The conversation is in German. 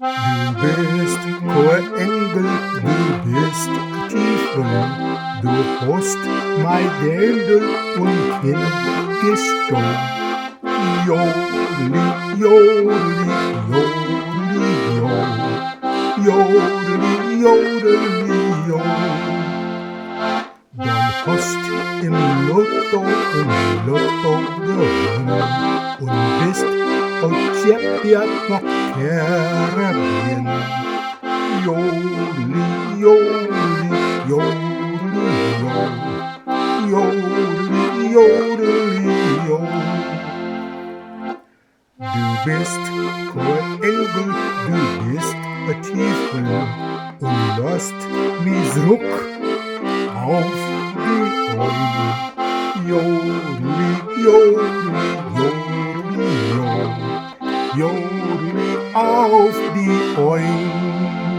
Du bist kein Engel, du bist Teufel, du hast mein Dändel und Kind gestohlen. Jodeli, jodeli, jodeli, jodeli, jodeli, jodeli. Dann hast im Lotto gewonnen und bist und Champion noch Caribbean. Jodeli, jodeli, jodeli, jodeli, jodeli, jodeli. Du bist kein Engel, du bist ein Teufel und lässt mich zurück auf die Eule. Jodeli, jodeli, jodeli, jodeli, jodeli auf die Eule.